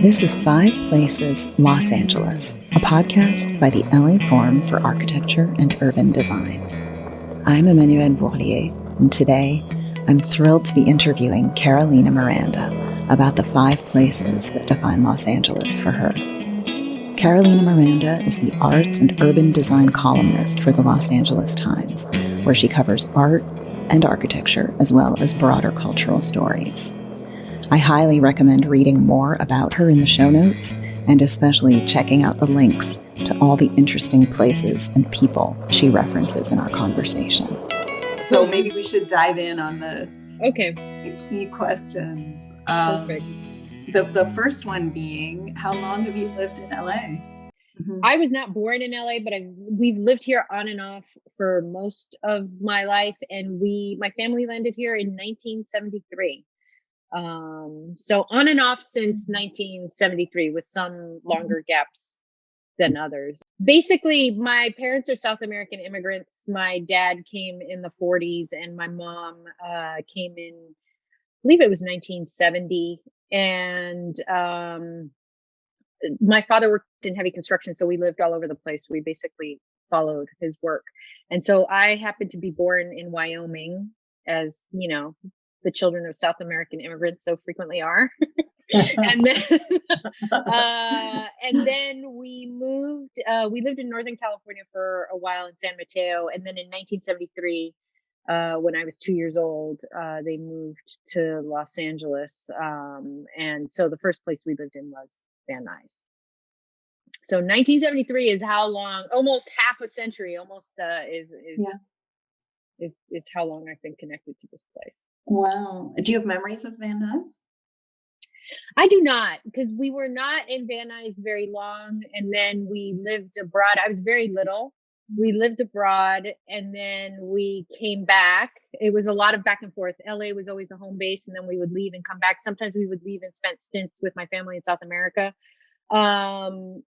This is Five Places, Los Angeles, a podcast by the LA Forum for Architecture and Urban Design. I'm Emmanuelle Bourlier, and today I'm thrilled to be interviewing Carolina Miranda about the 5 places that define Los Angeles for her. Carolina Miranda is the arts and urban design columnist for the Los Angeles Times, where she covers art and architecture as well as broader cultural stories. I highly recommend reading more about her in the show notes, and especially checking out the links to all the interesting places and people she references in our conversation. So maybe we should dive in on the key questions. Perfect. The first one being, how long have you lived in LA? Mm-hmm. I was not born in LA, but we've lived here on and off for most of my life, and my family landed here in 1973. So on and off since 1973, with some longer gaps than others. Basically, my parents are South American immigrants. My dad came in the 40s, and my mom came in, I believe it was 1970. And my father worked in heavy construction, so we lived all over the place. We basically followed his work. And so I happened to be born in Wyoming, as you know, the children of South American immigrants so frequently are. and then we moved, we lived in Northern California for a while in San Mateo. And then in 1973, when I was 2 years old, they moved to Los Angeles. And so the first place we lived in was Van Nuys. So 1973 is how long, almost half a century, is how long I've been connected to this place. Wow. Do you have memories of Van Nuys? I do not, because we were not in Van Nuys very long. And then we lived abroad. I was very little. We lived abroad and then we came back. It was a lot of back and forth. LA was always the home base, and then we would leave and come back. Sometimes we would leave and spend stints with my family in South America. And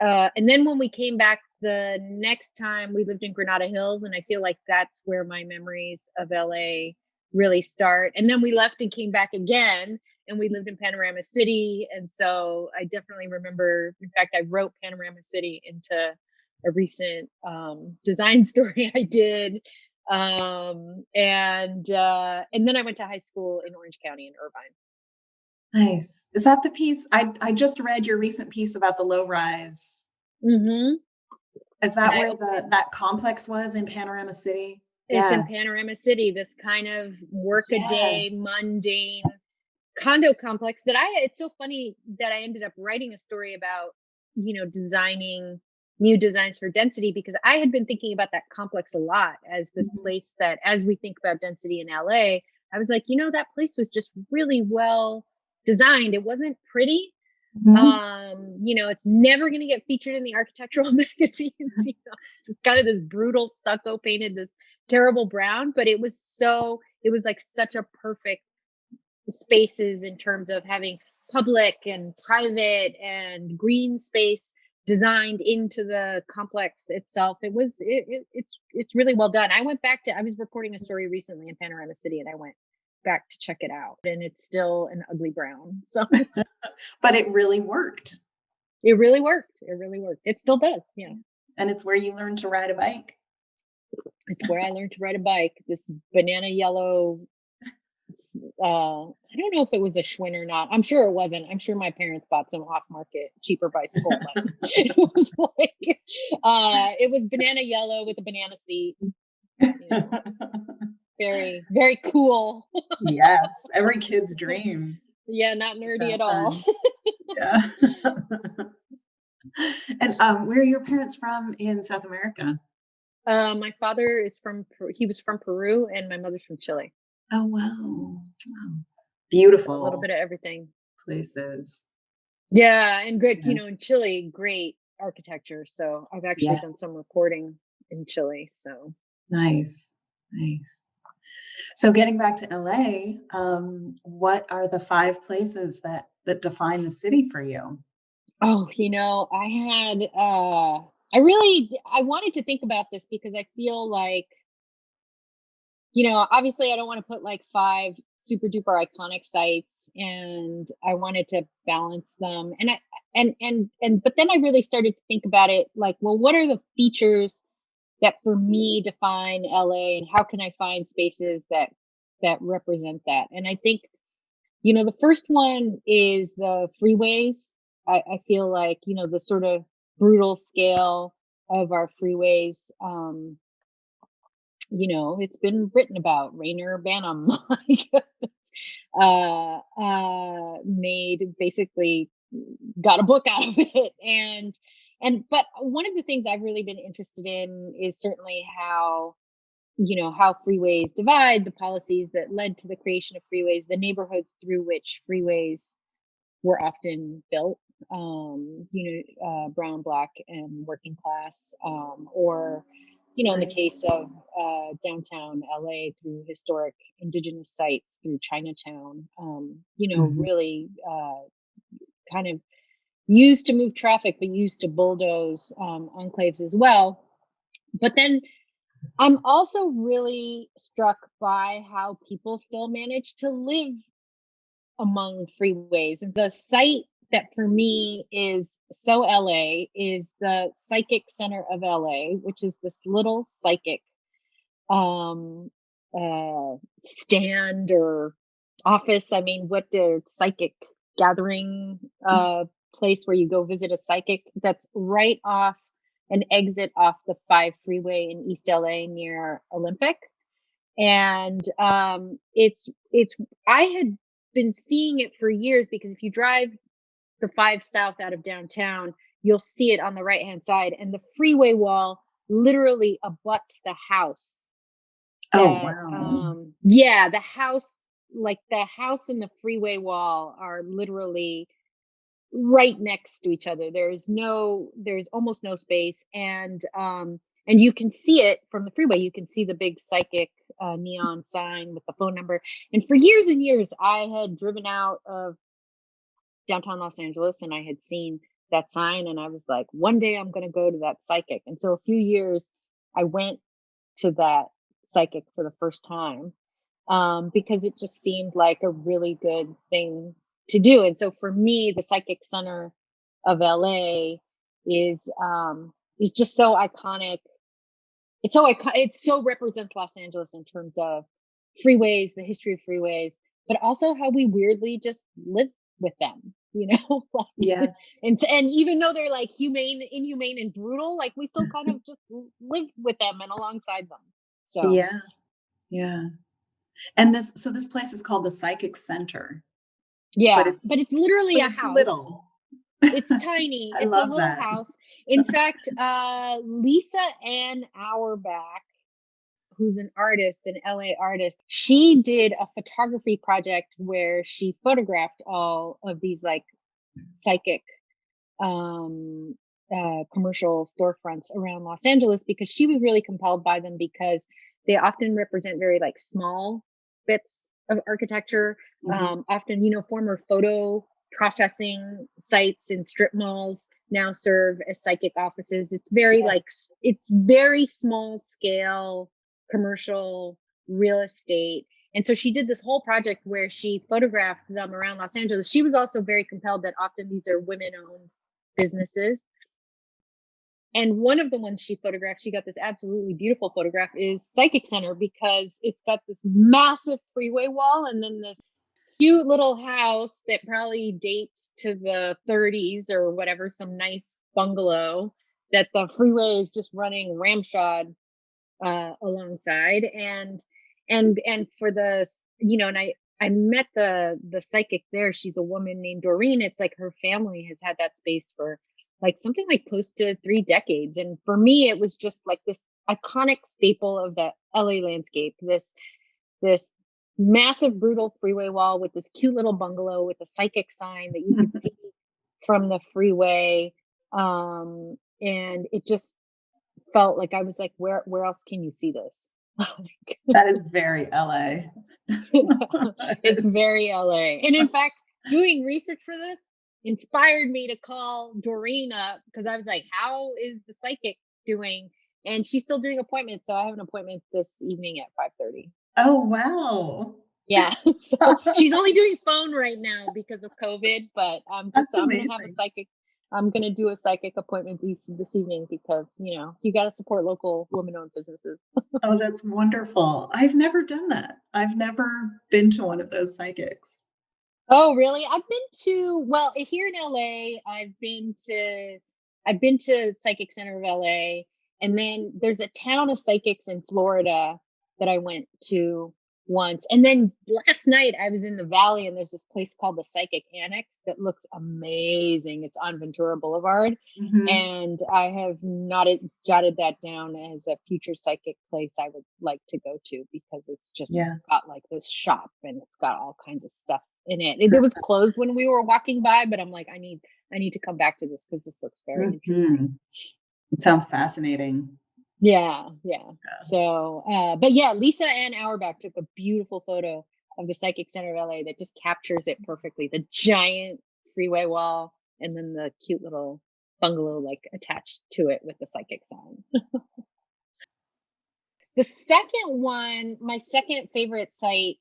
then when we came back the next time, we lived in Granada Hills, and I feel like that's where my memories of LA really start. And then we left and came back again, and we lived in Panorama City. And so I definitely remember, in fact, I wrote Panorama City into a recent design story I did. And then I went to high school in Orange County in Irvine. Nice. Is that the piece? I just read your recent piece about the low rise. Mm-hmm. Is that where that complex was in Panorama City? It's in Panorama City, this kind of work-a-day, mundane condo complex that it's so funny that I ended up writing a story about, designing new designs for density, because I had been thinking about that complex a lot as this place that, as we think about density in LA, I was like, that place was just really well designed. It wasn't pretty. It's never going to get featured in the architectural magazines. It's just kind of this brutal stucco painted, this terrible brown, but it was like such a perfect spaces in terms of having public and private and green space designed into the complex itself. It's really well done. I was reporting a story recently in Panorama City, and I went back to check it out, and it's still an ugly brown. So, but it really worked. It really worked. It still does. Yeah. And it's where you learned to ride a bike. It's where I learned to ride a bike. This banana yellow. I don't know if it was a Quynh or not. I'm sure it wasn't. I'm sure my parents bought some off-market cheaper bicycle. But it was it was banana yellow with a banana seat. Very, very cool. Yes, every kid's dream. Yeah, not nerdy at all. Yeah. And where are your parents from in South America? My father he was from Peru, and my mother's from Chile. Oh, wow. Beautiful. A little bit of everything. Places. Yeah, and good, in Chile, great architecture. So I've actually done some reporting in Chile. So nice. So getting back to LA, what are the 5 places that define the city for you? Oh, I wanted to think about this because I feel like, obviously I don't want to put like 5 super duper iconic sites, and I wanted to balance them. But then I really started to think about it like, well, what are the features that for me define LA, and how can I find spaces that represent that? And I think, the first one is the freeways. I feel like, the sort of brutal scale of our freeways. It's been written about. Rainer Banham, like, made basically got a book out of it. But one of the things I've really been interested in is certainly how freeways divide, the policies that led to the creation of freeways, the neighborhoods through which freeways were often built, brown, black, and working class, or, in the case of downtown LA, through historic indigenous sites, through Chinatown, really kind of used to move traffic, but used to bulldoze enclaves as well. But then I'm also really struck by how people still manage to live among freeways. The site that for me is so LA is the Psychic Center of LA, which is this little psychic stand or office. I mean, what the psychic gathering place where you go visit a psychic, that's right off an exit off the 5 freeway in East LA near Olympic. And it's I had been seeing it for years, because if you drive the 5 south out of downtown, you'll see it on the right hand side, and the freeway wall literally abuts the house. Wow. Yeah, the house and the freeway wall are literally right next to each other. There's almost no space, and you can see it from the freeway. You can see the big psychic neon sign with the phone number. And for years and years, I had driven out of downtown Los Angeles, and I had seen that sign, and I was like, one day I'm going to go to that psychic. And so a few years I went to that psychic for the first time, because it just seemed like a really good thing to do. And so for me, the Psychic Center of LA is just so iconic. It so represents Los Angeles in terms of freeways, the history of freeways, but also how we weirdly just live with them, like, Yes. and even though they're like inhumane and brutal, like we still kind of just live with them and alongside them. So Yeah. Yeah. And this place is called the Psychic Center, but yeah, it's but it's literally but a it's house. little. It's tiny. I It's a love little that. house. In fact, Lisa Ann Auerbach, who's an artist, an LA artist, she did a photography project where she photographed all of these like psychic commercial storefronts around Los Angeles, because she was really compelled by them, because they often represent very like small bits of architecture. Often, former photo processing sites in strip malls now serve as psychic offices. It's very it's very small scale commercial real estate. And so she did this whole project where she photographed them around Los Angeles. She was also very compelled that often these are women-owned businesses. And one of the ones she photographed, she got this absolutely beautiful photograph, is Psychic Center, because it's got this massive freeway wall and then this cute little house that probably dates to the 30s or whatever, some nice bungalow that the freeway is just running ramshod alongside. And for the, and I met the psychic there. She's a woman named Doreen. It's like her family has had that space for like something like close to 3 decades. And for me, it was just like this iconic staple of the LA landscape, this massive brutal freeway wall with this cute little bungalow with a psychic sign that you could see from the freeway. And it just felt like I was like, where else can you see this? That is very LA. It's very LA. And in fact, doing research for this inspired me to call Doreen up, because I was like, how is the psychic doing? And she's still doing appointments. So I have an appointment this evening at 5:30. Oh, wow. Yeah. So she's only doing phone right now because of COVID, but That's I'm gonna have a amazing. psychic. I'm gonna do a psychic appointment this evening because you got to support local women-owned businesses. Oh, that's wonderful. I've never done that. I've never been to one of those psychics. Oh, really? I've been to here in LA. I've been to Psychic Center of LA, and then there's a town of psychics in Florida that I went to once. And then last night I was in the Valley, and there's this place called the Psychic Annex that looks amazing. It's on Ventura Boulevard, Mhm. and I have jotted that down as a future psychic place I would like to go to because Yeah. it's got like this shop and it's got all kinds of stuff in it. It was closed when we were walking by, but I'm like, I need to come back to this because this looks very interesting. Mhm. It sounds fascinating. Yeah, yeah. Yeah. So, but yeah, Lisa Ann Auerbach took a beautiful photo of the Psychic Center of LA that just captures it perfectly. The giant freeway wall, and then the cute little bungalow like attached to it with the psychic sign. The second one, my second favorite site,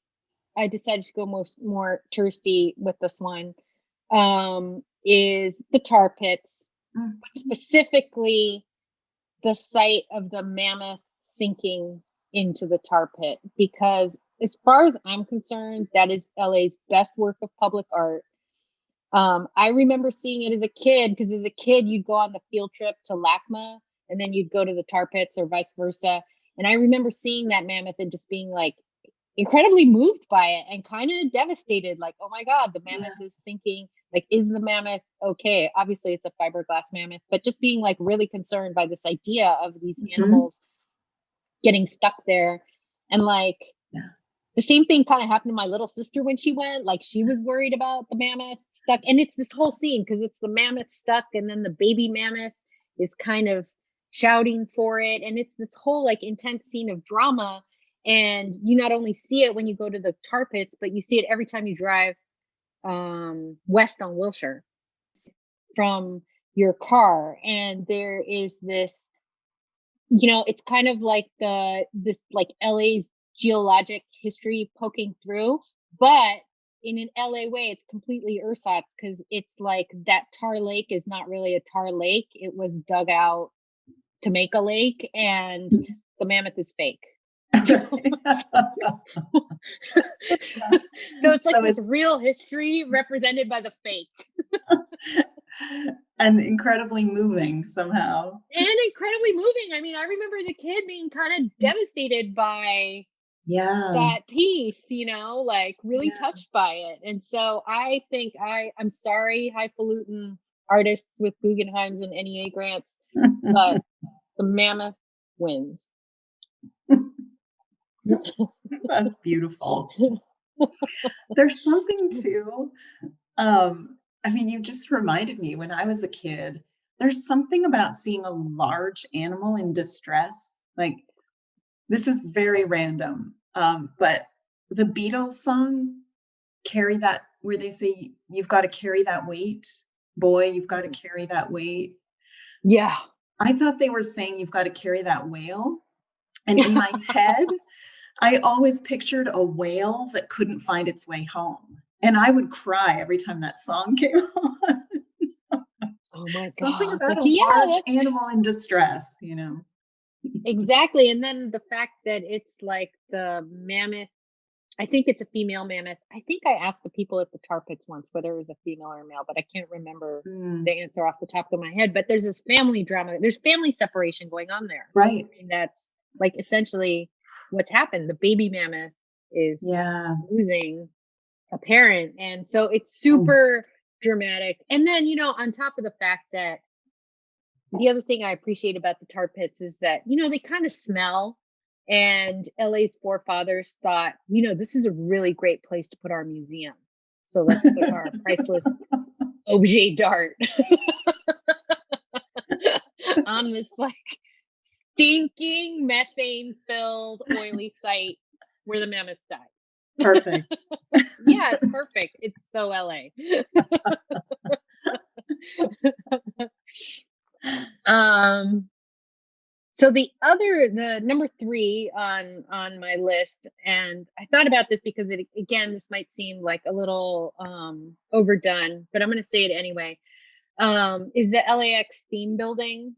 I decided to go more touristy with this one, is the tar pits, Mm. specifically the site of the mammoth sinking into the tar pit, because as far as I'm concerned, that is LA's best work of public art. I remember seeing it as a kid because as a kid, you'd go on the field trip to LACMA and then you'd go to the tar pits or vice versa. And I remember seeing that mammoth and just being like incredibly moved by it and kind of devastated, like, oh my God, the Yeah. mammoth is thinking, like, is the mammoth okay? Obviously, it's a fiberglass mammoth, but just being like really concerned by this idea of these Mhm. animals getting stuck there. And like, Yeah. the same thing kind of happened to my little sister when she went. Like, she was worried about the mammoth stuck. And it's this whole scene because it's the mammoth stuck, and then the baby mammoth is kind of shouting for it. And it's this whole like intense scene of drama. And you not only see it when you go to the tar pits, but you see it every time you drive west on Wilshire from your car. And there is this, it's kind of like this like LA's geologic history poking through, but in an LA way, it's completely ersatz because it's like that tar lake is not really a tar lake. It was dug out to make a lake, and the mammoth is fake. So, so it's like So this it's real history represented by the fake. and incredibly moving somehow. And incredibly moving. I mean, I remember the kid being kind of devastated by Yeah. that piece, like really Yeah. touched by it. And so I think I'm sorry, highfalutin artists with Guggenheims and NEA grants, but the mammoth wins. That's beautiful. There's something too, I mean, you just reminded me when I was a kid, there's something about seeing a large animal in distress. Like, this is very random, but the Beatles song, Carry That, where they say, "You've got to carry that weight. Boy, you've got to carry that weight." Yeah. I thought they were saying, "You've got to carry that whale." And in my head, I always pictured a whale that couldn't find its way home. And I would cry every time that song came on. Oh my Something God. about That's, a yeah, large that's animal in distress, you know? exactly. And then the fact that it's like the mammoth, I think it's a female mammoth. I think I asked the people at the tar pits once whether it was a female or a male, but I can't remember Mm, the answer off the top of my head. But there's this family drama. There's family separation going on there. right. And that's like essentially what's happened. The baby mammoth is Yeah. losing a parent. And so it's Mm, super dramatic. And then, on top of the fact that the other thing I appreciate about the tar pits is that, they kind of smell. And LA's forefathers thought, this is a really great place to put our museum. So let's put our priceless objet d'art on this like stinking methane filled oily site where the mammoths died. perfect. Yeah, it's perfect. It's so LA. um So the number 3 on my list, and I thought about this because this might seem like a little overdone, but I'm going to say it anyway. Is the LAX theme building.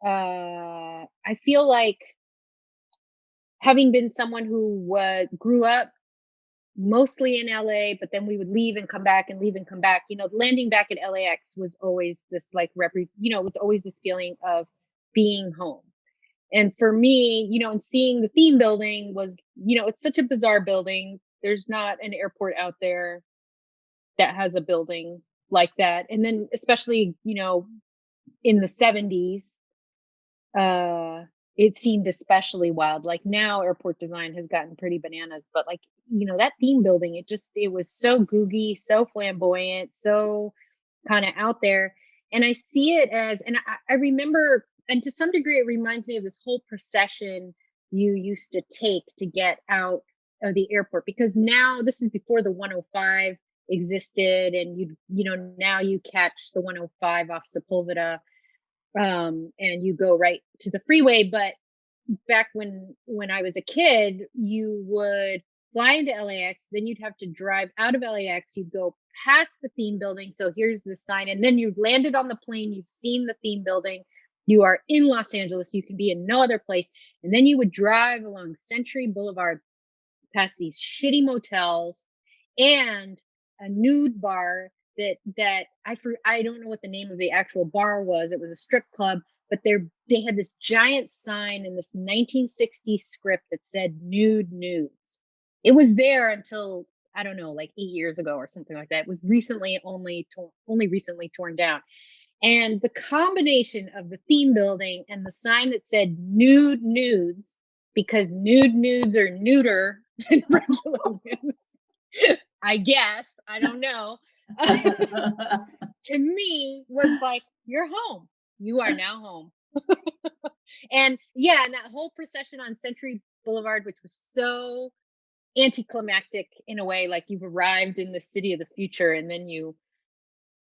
I feel like, having been someone who grew up mostly in LA, but then we would leave and come back and leave and come back. Landing back at LAX was always this like it was always this feeling of being home. And for me, and seeing the theme building was, it's such a bizarre building. There's not an airport out there that has a building like that. And then especially, in the 70s, it seemed especially wild. Like now airport design has gotten pretty bananas, but like, that theme building, it was so googie, so flamboyant, so kind of out there. And I see it as, and I remember, and to some degree, it reminds me of this whole procession you used to take to get out of the airport, because now this is before the 105 existed. And now you catch the 105 off Sepulveda, and you go right to the freeway. But back when I was a kid, you would fly into LAX, then you'd have to drive out of LAX, you'd go past the theme building. So here's the sign, and then you've landed on the plane, you've seen the theme building, you are in Los Angeles, you can be in no other place. And then you would drive along Century Boulevard past these shitty motels and a nude bar that I don't know what the name of the actual bar was. It was a strip club, but they had this giant sign in this 1960s script that said nude nudes. It was there until, I don't know, like 8 years ago or something like that. It was only recently torn down. And the combination of the theme building and the sign that said nude nudes, because nude nudes are neuter than regular nudes, I guess, I don't know. To me was like, you're home. You are now home. And that whole procession on Century Boulevard, which was so anticlimactic in a way, like you've arrived in the city of the future and then you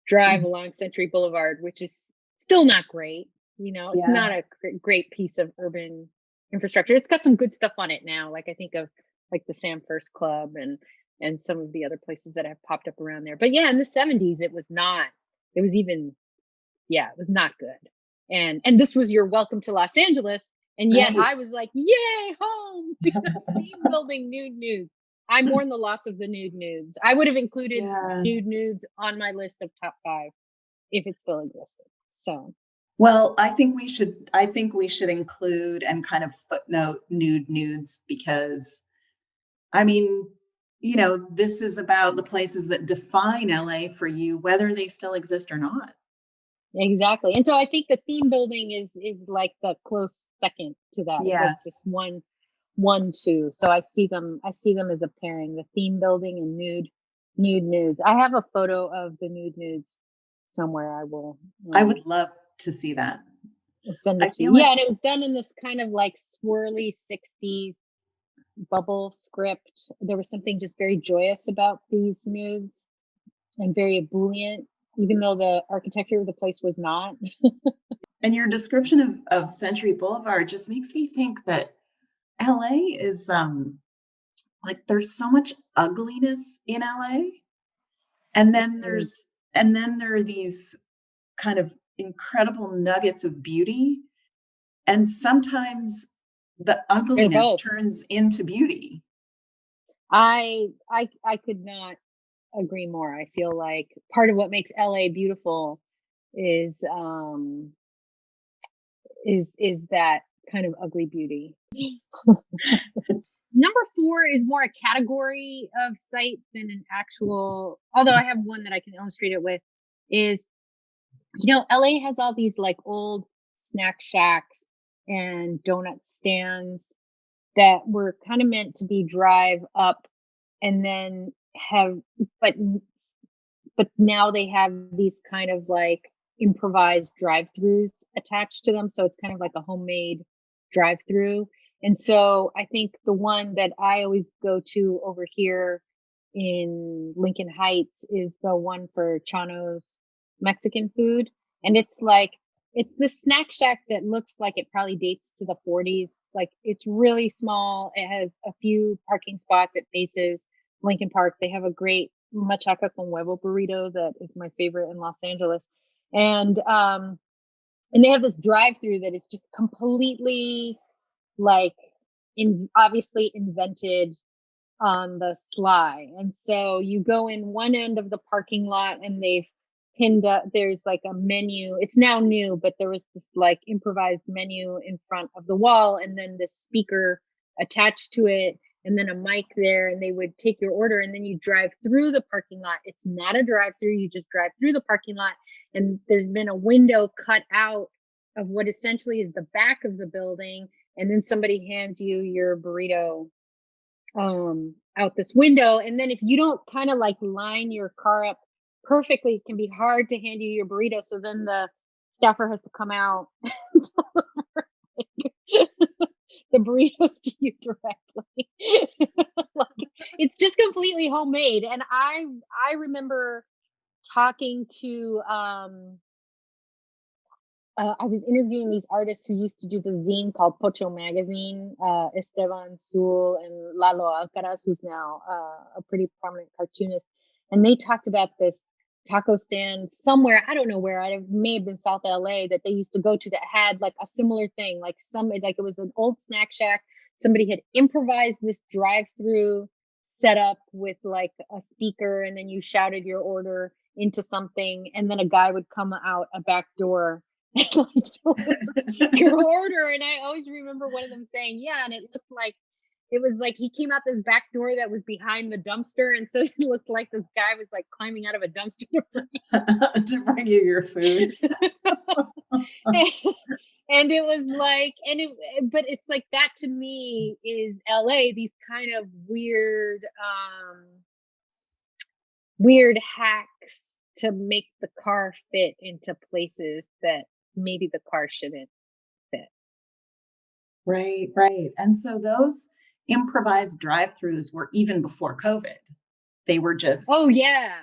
drive along Century Boulevard, which is still not great. It's not a great piece of urban infrastructure. It's got some good stuff on it now. Like I think of like the Sam First Club and some of the other places that have popped up around there. But in the 70s, it was not good. And this was your welcome to Los Angeles. And yet I was like, yay, home. Theme building nude nudes. I mourn the loss of the nude nudes. I would have included nude nudes on my list of top 5 if it still existed. So, well, I think we should include and kind of footnote nude nudes, because I mean, this is about the places that define LA for you, whether they still exist or not. Exactly. And so I think the theme building is like the close second to that. Yes. It's like this 1-2. So I see them as a pairing, the theme building and nude nudes. I have a photo of the nude nudes somewhere. I would love to see that. Send it to you. And it was done in this kind of like swirly 60s bubble script. There was something just very joyous about these nudes and very ebullient, even though the architecture of the place was not. And your description of Century Boulevard just makes me think that LA is like there's so much ugliness in LA. And then there are these kind of incredible nuggets of beauty. And sometimes the ugliness turns into beauty. I could not agree more. I feel like part of what makes LA beautiful is that kind of ugly beauty. Number 4 is more a category of site than an actual, although I have one that I can illustrate it with, is, LA has all these like old snack shacks and donut stands that were kind of meant to be drive up and then but now they have these kind of like improvised drive-throughs attached to them. So it's kind of like a homemade drive-through. And so I think the one that I always go to over here in Lincoln Heights is the one for Chano's Mexican food. And it's like it's the snack shack that looks like it probably dates to the 40s. Like, it's really small. It has a few parking spots. It faces Lincoln Park. They have a great machaca con huevo burrito that is my favorite in Los Angeles. And they have this drive-through that is just completely like obviously invented on the sly. And so you go in one end of the parking lot and they've pinned up, there's like a menu. It's now new, but there was this like improvised menu in front of the wall, and then this speaker attached to it, and then a mic there, and they would take your order, and then you drive through the parking lot. It's not a drive-through, you just drive through the parking lot, and there's been a window cut out of what essentially is the back of the building, and then somebody hands you your burrito out this window. And then if you don't kind of like line your car up perfectly, it can be hard to hand you your burrito. So then the staffer has to come out and the burritos to you directly. Like, it's just completely homemade. And I remember talking to I was interviewing these artists who used to do the zine called Pocho Magazine, Esteban Sul and Lalo Alcaraz, who's now a pretty prominent cartoonist. And they talked about this taco stand somewhere, I don't know where, it may have been South LA, that they used to go to that had like a similar thing, like it was an old snack shack. Somebody had improvised this drive-through setup with like a speaker, and then you shouted your order into something, and then a guy would come out a back door like your order. And I always remember one of them saying, yeah, and it was like he came out this back door that was behind the dumpster, and so it looked like this guy was like climbing out of a dumpster to bring you your food. And it was like, but it's like that to me is LA, these kind of weird hacks to make the car fit into places that maybe the car shouldn't fit. Right. And so those improvised drive-throughs were even before COVID. They were just... Oh yeah.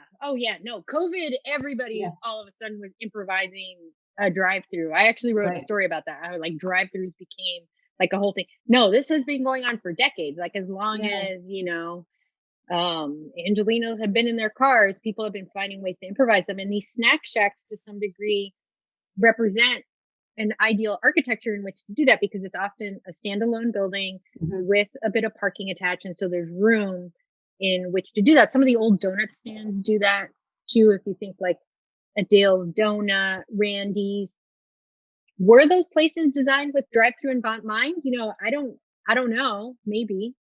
No, COVID, everybody all of a sudden was improvising a drive-through. I actually wrote a story about that. How like drive-throughs became like a whole thing. No, this has been going on for decades. Like as long as, Angelenos have been in their cars, people have been finding ways to improvise them. And these snack shacks to some degree represent an ideal architecture in which to do that, because it's often a standalone building with a bit of parking attached. And so there's room in which to do that. Some of the old donut stands do that too. If you think like a Dale's Donut, Randy's, were those places designed with drive-through in mind? I don't know, maybe.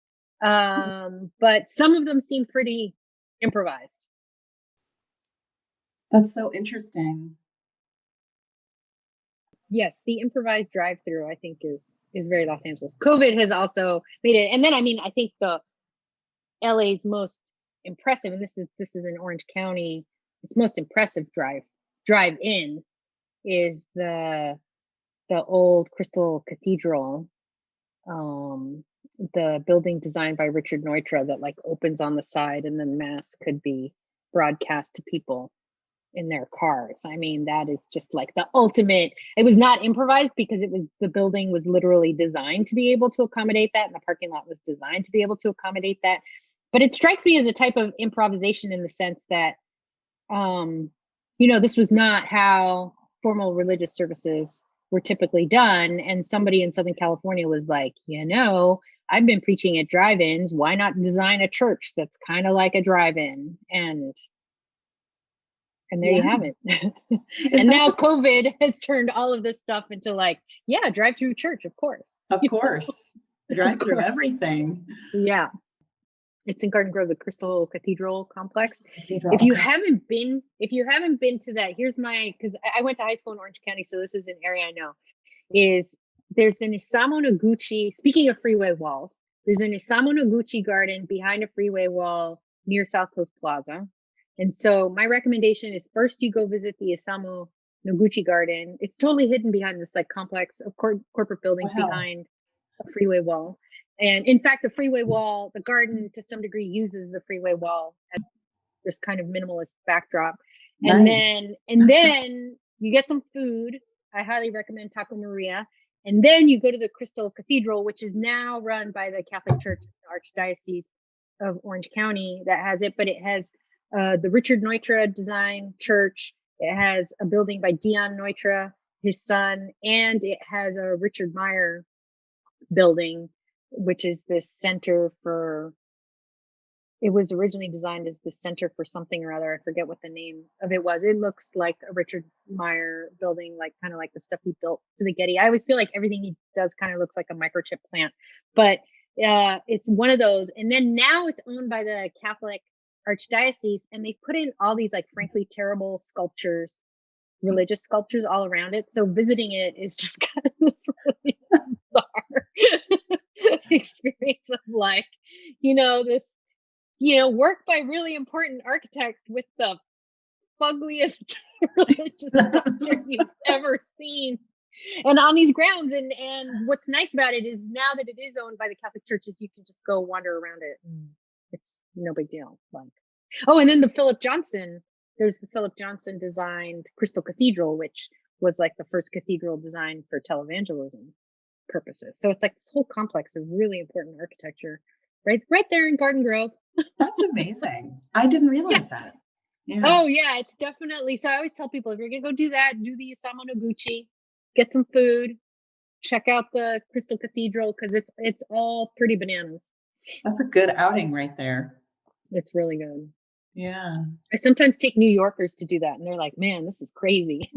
But some of them seem pretty improvised. That's so interesting. Yes, the improvised drive-through, I think, is very Los Angeles. COVID has also made it. And then, I think the LA's most impressive, and this is in Orange County, its most impressive drive-in is the old Crystal Cathedral, the building designed by Richard Neutra that like opens on the side, and then mass could be broadcast to people in their cars. That is just like the ultimate. It was not improvised because the building was literally designed to be able to accommodate that, and the parking lot was designed to be able to accommodate that. But it strikes me as a type of improvisation in the sense that, this was not how formal religious services were typically done. And somebody in Southern California was like, I've been preaching at drive-ins. Why not design a church that's kind of like a drive-in? And there you have it. And now COVID has turned all of this stuff into like, drive-through church, of course. Of course. Drive-through everything. Yeah. It's in Garden Grove, the Crystal Cathedral complex. If you haven't been to that, here's because I went to high school in Orange County, so this is an area I know, there's an Isamonoguchi, speaking of freeway walls, there's an Isamonoguchi Garden behind a freeway wall near South Coast Plaza. And so my recommendation is first you go visit the Isamonoguchi Garden. It's totally hidden behind this like complex of corporate buildings behind a freeway wall. And in fact, the freeway wall, the garden to some degree uses the freeway wall as this kind of minimalist backdrop. And then you get some food. I highly recommend Taco Maria. And then you go to the Crystal Cathedral, which is now run by the Catholic Church, Archdiocese of Orange County that has it, but it has the Richard Neutra design church. It has a building by Dion Neutra, his son, and it has a Richard Meyer building, which is this center for, it was originally designed as the center for something or other. I forget what the name of it was. It looks like a Richard Meyer building, like kind of like the stuff he built for the Getty. I always feel like everything he does kind of looks like a microchip plant, but it's one of those. And then now it's owned by the Catholic Archdiocese, and they put in all these like frankly terrible sculptures, religious sculptures all around it. So visiting it is just kind of this really bizarre experience of like, this, work by really important architects with the fuggliest religious structure you've ever seen. And on these grounds, and what's nice about it is now that it is owned by the Catholic churches, you can just go wander around it. It's no big deal. Like, oh, and then there's the Philip Johnson designed Crystal Cathedral, which was like the first cathedral designed for televangelism purposes. So it's like this whole complex of really important architecture right there in Garden Grove. That's amazing. I didn't realize that. Yeah. Oh yeah, it's definitely. So I always tell people, if you're gonna go do that, do the Isamonoguchi, get some food, check out the Crystal Cathedral, because it's all pretty bananas. That's a good outing right there. It's really good. Yeah. I sometimes take New Yorkers to do that, and they're like, "Man, this is crazy."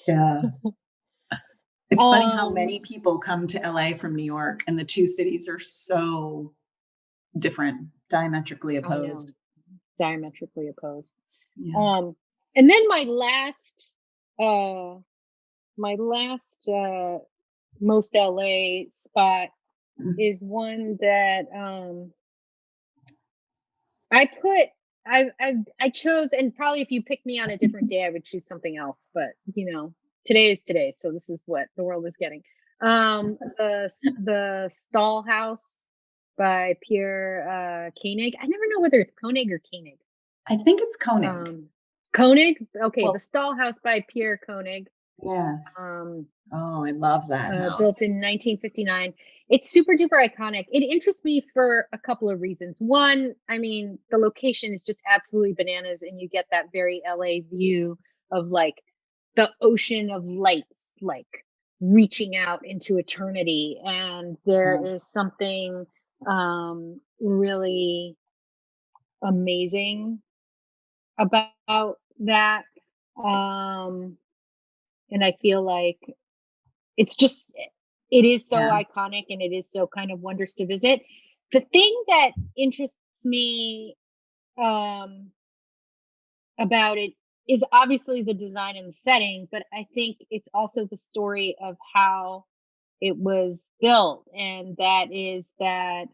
Yeah. It's funny how many people come to LA from New York, and the two cities are so different, diametrically opposed. Diametrically opposed. Yeah. And then my last most LA spot is one that I chose, and probably if you picked me on a different day, I would choose something else. But today is today, so this is what the world is getting. The Stall House by Pierre Koenig. I never know whether it's Koenig or Koenig. I think it's Koenig. Koenig. Okay, well, the Stall House by Pierre Koenig. Yes. I love that house. Built in 1959. It's super duper iconic. It interests me for a couple of reasons. One, I mean, the location is just absolutely bananas, and you get that very LA view of like the ocean of lights, like reaching out into eternity. And there is something really amazing about that. And I feel like it is so iconic, and it is so kind of wondrous to visit. The thing that interests me about it is obviously the design and the setting, but I think it's also the story of how it was built. And that is that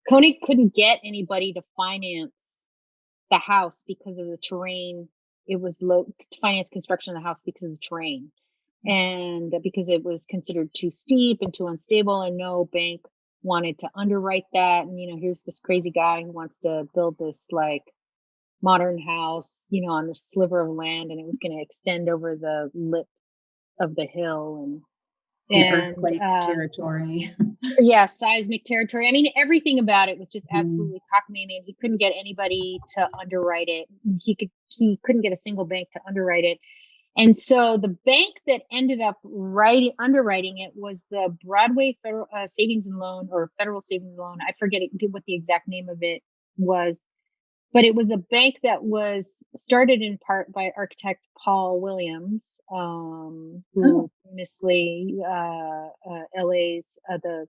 Koenig couldn't get anybody to finance the house because of the terrain. It was low to finance construction of the house because of the terrain, and because it was considered too steep and too unstable, and no bank wanted to underwrite that. And here's this crazy guy who wants to build this like modern house, on this sliver of land, and it was going to extend over the lip of the hill and earthquake territory. Yeah, seismic territory. I mean, everything about it was just absolutely cockamamie. He couldn't get anybody to underwrite it. He couldn't get a single bank to underwrite it. And so the bank that ended up underwriting it was the Broadway Federal Savings and Loan, or Federal Savings and Loan. I forget what the exact name of it was, but it was a bank that was started in part by architect Paul Williams, who famously LA's the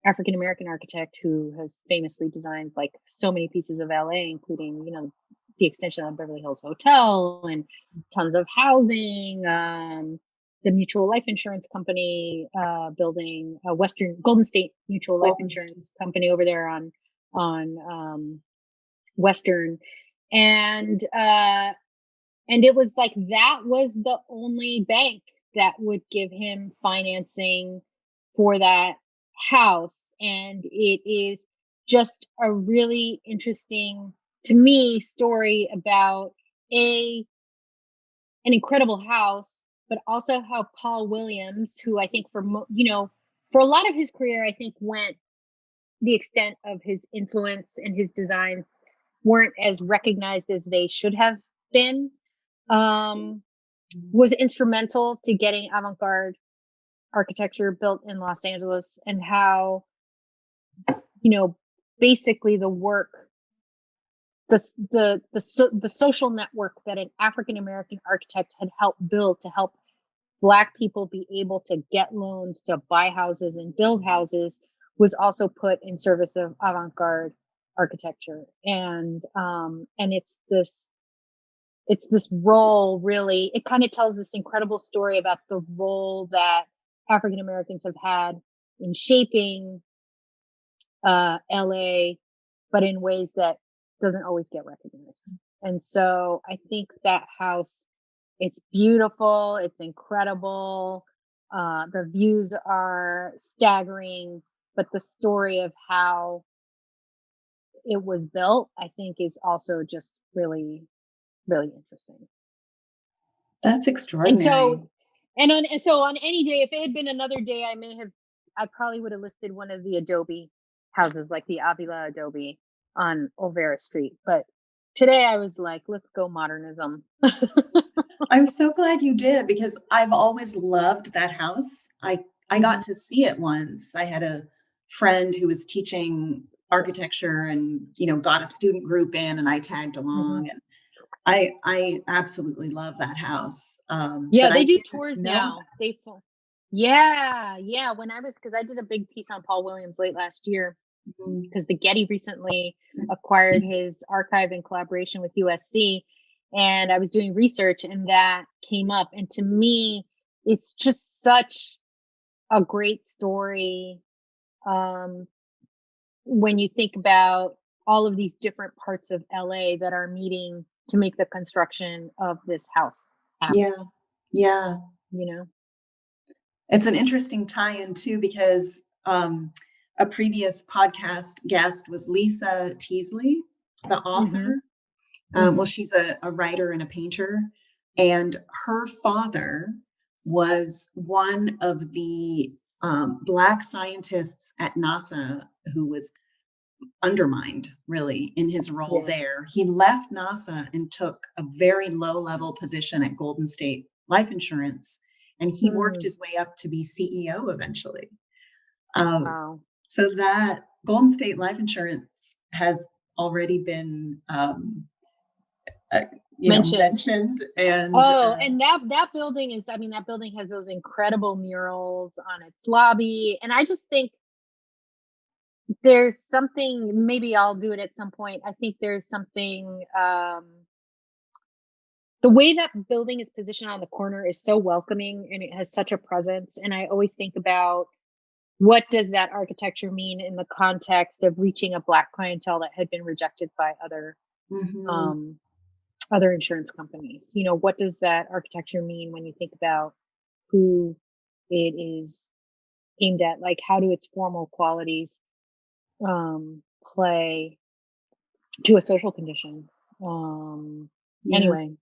African American architect who has famously designed like so many pieces of LA, including the extension of Beverly Hills Hotel and tons of housing. The Mutual Life Insurance Company building, Golden State Mutual Life Insurance Company over there on Western, and it was like that was the only bank that would give him financing for that house. And it is just a really interesting to me, story about an incredible house, but also how Paul Williams, who I think for a lot of his career, I think went the extent of his influence and his designs weren't as recognized as they should have been, was instrumental to getting avant-garde architecture built in Los Angeles, and how, basically the work, the social network that an African American architect had helped build to help Black people be able to get loans to buy houses and build houses was also put in service of avant-garde architecture. And it's this role, really, it kind of tells this incredible story about the role that African Americans have had in shaping LA, but in ways that doesn't always get recognized. And so I think that house, it's beautiful, it's incredible, the views are staggering, but the story of how it was built, I think, is also just really, really interesting. That's extraordinary. And so on any day, if it had been another day, I probably would have listed one of the adobe houses, like the Avila Adobe on Olvera Street. But today I was like, let's go modernism. I'm so glad you did, because I've always loved that house. I got to see it once. I had a friend who was teaching architecture and, got a student group in, and I tagged along, and I absolutely love that house. Yeah, but they I do didn't tours know now. that. Yeah. Because I did a big piece on Paul Williams late last year, Mhm. because the Getty recently acquired his archive in collaboration with USC, and I was doing research and that came up. And to me, it's just such a great story. When you think about all of these different parts of LA that are meeting to make the construction of this house happen, Yeah. Yeah. you know? It's an interesting tie-in too, because a previous podcast guest was Lisa Teasley, the Mm-hmm. author. Well, Mm-hmm. she's a writer and a painter, and her father was one of the Black scientists at NASA who was undermined, really, in his role Yeah. there. He left NASA and took a very low-level position at Golden State Life Insurance, and he worked his way up to be CEO eventually. Wow. So that Golden State Life Insurance has already been uh, mentioned. And And that building is, that building has those incredible murals on its lobby. And I just think there's something, maybe I'll do it at some point. I think there's something, the way that building is positioned on the corner is so welcoming, and it has such a presence. And I always think about, what does that architecture mean in the context of reaching a Black clientele that had been rejected by other insurance companies? What does that architecture mean when you think about who it is aimed at? Like, how do its formal qualities play to a social condition? yeah, Anyway,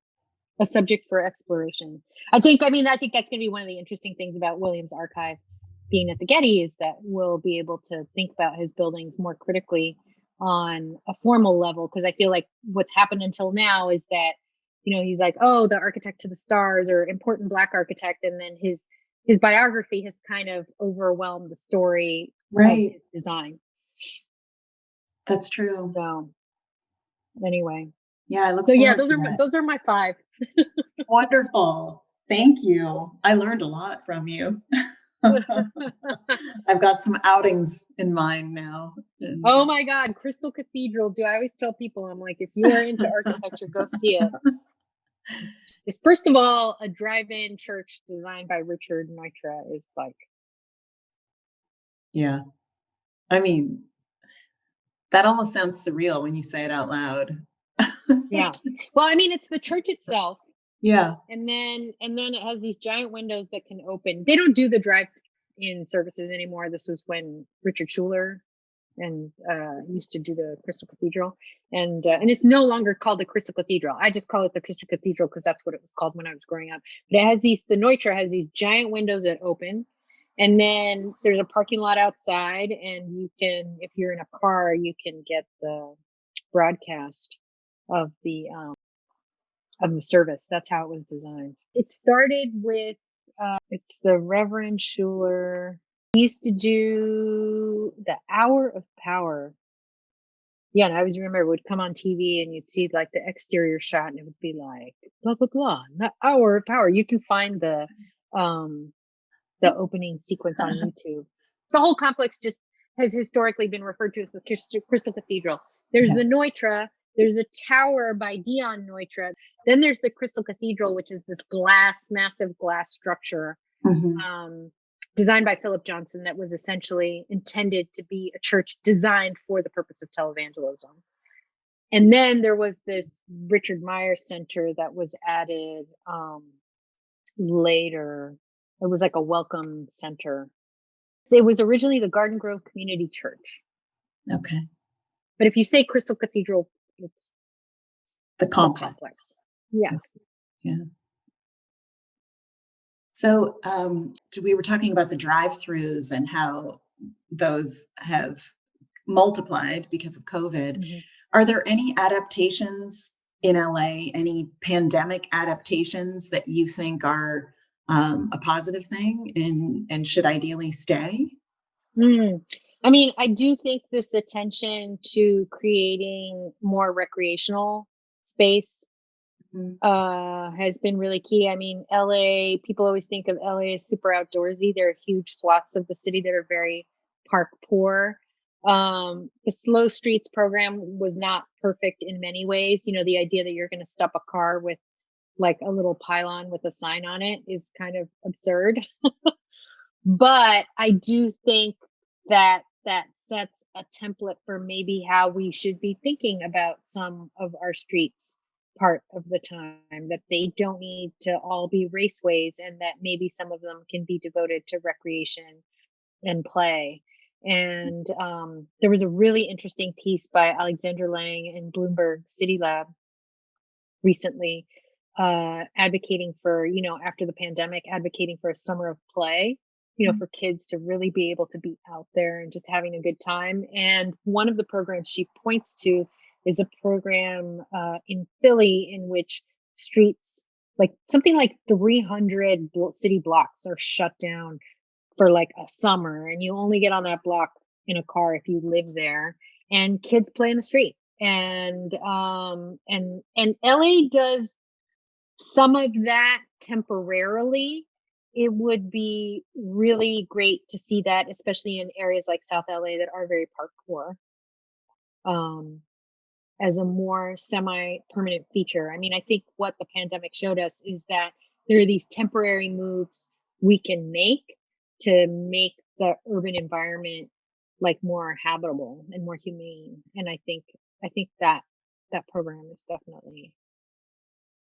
a subject for exploration. I think that's going to be one of the interesting things about Williams' archive being at the Getty, is that we'll be able to think about his buildings more critically on a formal level. Because I feel like what's happened until now is that, he's like, oh, the architect to the stars, or important Black architect, and then his biography has kind of overwhelmed the story of right. his design. That's true. So anyway, yeah, I look forward to that. those are my 5. Wonderful. Thank you. I learned a lot from you. I've got some outings in mind now. Oh my God, Crystal Cathedral. I always tell people, I'm like, if you are into architecture, go see it. It's first of all a drive-in church designed by Richard Neutra. Is like, yeah. I mean, that almost sounds surreal when you say it out loud. yeah. Well, it's the church itself. Yeah. And then it has these giant windows that can open. They don't do the drive-in services anymore. This was when Richard Schuler and used to do the Crystal Cathedral, and it's no longer called the Crystal Cathedral. I just call it the Crystal Cathedral because that's what it was called when I was growing up. But it has the Neutra has these giant windows that open, and then there's a parking lot outside, and you can, if you're in a car, you can get the broadcast of the service. That's how it was designed. It started with it's the Reverend Schuler. He used to do the Hour of Power. Yeah, and I always remember it would come on TV and you'd see like the exterior shot and it would be like blah blah blah, the Hour of Power. You can find the opening sequence on YouTube. The whole complex just has historically been referred to as the Crystal Cathedral. There's the Neutra. There's a tower by Dion Neutra. Then there's the Crystal Cathedral, which is this massive glass structure, designed by Philip Johnson, that was essentially intended to be a church designed for the purpose of televangelism. And then there was this Richard Meyer Center that was added later. It was like a welcome center. It was originally the Garden Grove Community Church. Okay. But if you say Crystal Cathedral, it's the complex. Yeah. Yeah. So we were talking about the drive-throughs and how those have multiplied because of COVID. Mm-hmm. Are there any adaptations in LA, any pandemic adaptations that you think are a positive thing and should ideally stay? I mean, I do think this attention to creating more recreational space has been really key. I mean, LA, people always think of LA as super outdoorsy. There are huge swaths of the city that are very park poor. The Slow Streets program was not perfect in many ways. You know, the idea that you're going to stop a car with like a little pylon with a sign on it is kind of absurd. But I do think that sets a template for maybe how we should be thinking about some of our streets part of the time, that they don't need to all be raceways, and that maybe some of them can be devoted to recreation and play. And there was a really interesting piece by Alexander Lang in Bloomberg City Lab recently, advocating for, you know, after the pandemic, advocating for a summer of play, you know, for kids to really be able to be out there and just having a good time. And one of the programs she points to is a program in Philly in which streets, like something like 300 city blocks are shut down for like a summer, and you only get on that block in a car if you live there, and kids play in the street. And LA does some of that temporarily. It would be really great to see that, especially in areas like South LA that are very park poor, as a more semi-permanent feature. I mean, I think what the pandemic showed us is that there are these temporary moves we can make to make the urban environment like more habitable and more humane. And I think that program is definitely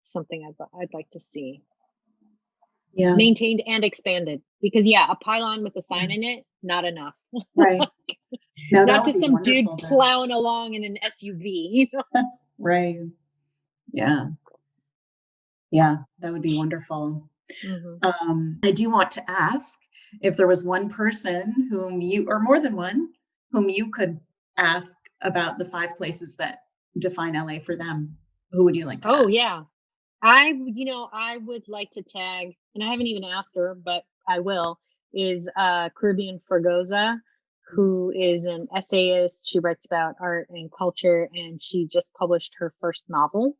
something I'd like to see maintained and expanded, because a pylon with a sign in it, not enough. Right. No, not just some dude plowing along in an SUV, you know? Right. Yeah. Yeah, that would be wonderful. Mm-hmm. I do want to ask if there was one person whom you, or more than one, whom you could ask about the 5 places that define LA for them. Who would you like to ask? Oh, yeah. I would like to tag, and I haven't even asked her, but I will, is Caribbean Fragoza, who is an essayist. She writes about art and culture, and she just published her first novel,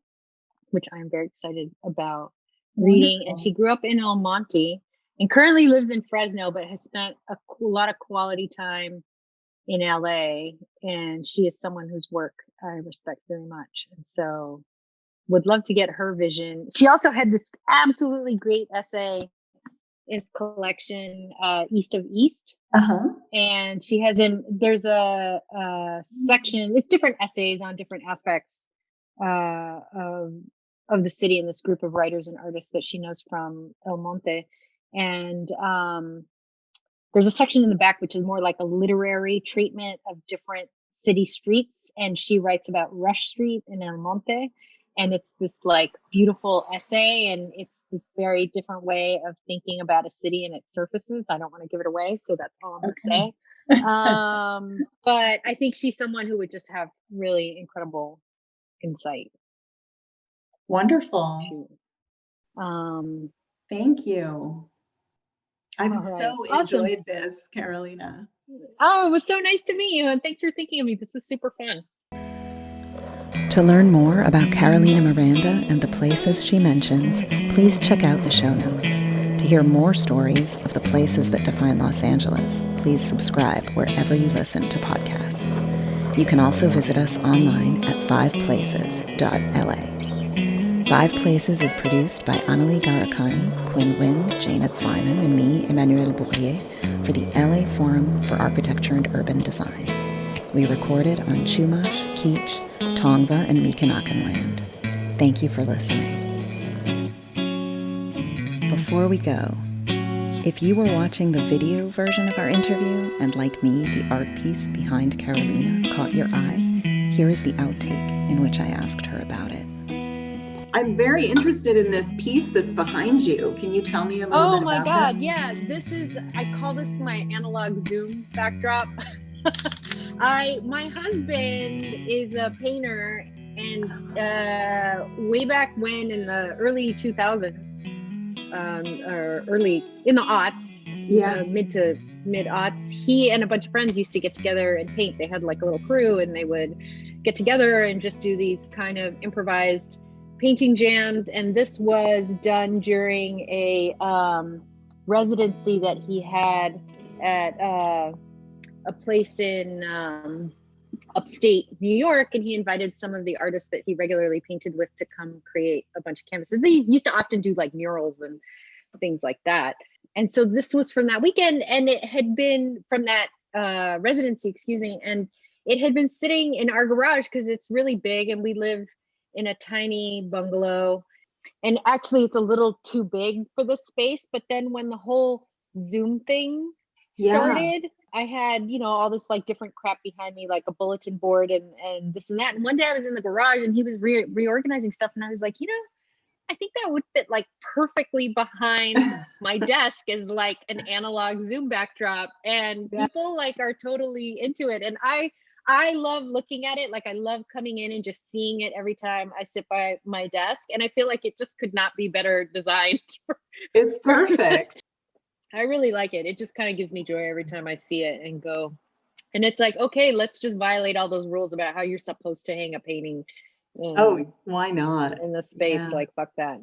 which I'm very excited about reading. And she grew up in El Monte and currently lives in Fresno, but has spent a lot of quality time in LA. And she is someone whose work I respect very much. And so would love to get her vision. She also had this absolutely great essay in this collection, East of East. And she has there's a section, it's different essays on different aspects of the city and this group of writers and artists that she knows from El Monte. And there's a section in the back which is more like a literary treatment of different city streets, and she writes about Rush Street in El Monte, and it's this like beautiful essay, and it's this very different way of thinking about a city and its surfaces. I don't want to give it away, so that's all I'm going to say. But I think she's someone who would just have really incredible insight. Wonderful. Thank you. I've so enjoyed this, Carolina. Oh, it was so nice to meet you, and thanks for thinking of me. This is super fun. To learn more about Carolina Miranda and the places she mentions, please check out the show notes. To hear more stories of the places that define Los Angeles, please subscribe wherever you listen to podcasts. You can also visit us online at 5places.la. 5 Places is produced by Anali, Gharakhani, Quynh, Jayna, Zweiman, and me, Emmanuelle, Bourlier, for the LA Forum for Architecture and Urban Design. We recorded on Chumash, Kizh, Tongva and Micqanaqa'n land. Thank you for listening. Before we go, if you were watching the video version of our interview and, like me, the art piece behind Carolina caught your eye, here is the outtake in which I asked her about it. I'm very interested in this piece that's behind you. Can you tell me a little bit about that? Oh my God, yeah. I call this my analog Zoom backdrop. My husband is a painter, and way back when in the early 2000s, or early in the aughts, mid aughts, he and a bunch of friends used to get together and paint. They had like a little crew, and they would get together and just do these kind of improvised painting jams. And this was done during a residency that he had at a place in upstate New York, and he invited some of the artists that he regularly painted with to come create a bunch of canvases. They used to often do like murals and things like that. And so this was from that weekend, and it had been from that residency, and it had been sitting in our garage because it's really big, and we live in a tiny bungalow, and actually it's a little too big for the space. But then when the whole Zoom thing started, I had, all this like different crap behind me, like a bulletin board and this and that. And one day I was in the garage and he was reorganizing stuff, and I was like, I think that would fit like perfectly behind my desk as like an analog Zoom backdrop, and people like are totally into it. And I love looking at it. Like I love coming in and just seeing it every time I sit by my desk, and I feel like it just could not be better designed. It's perfect. I really like it. It just kind of gives me joy every time I see it and go. And it's like, okay, let's just violate all those rules about how you're supposed to hang a painting. Oh, why not? In the space, like fuck that,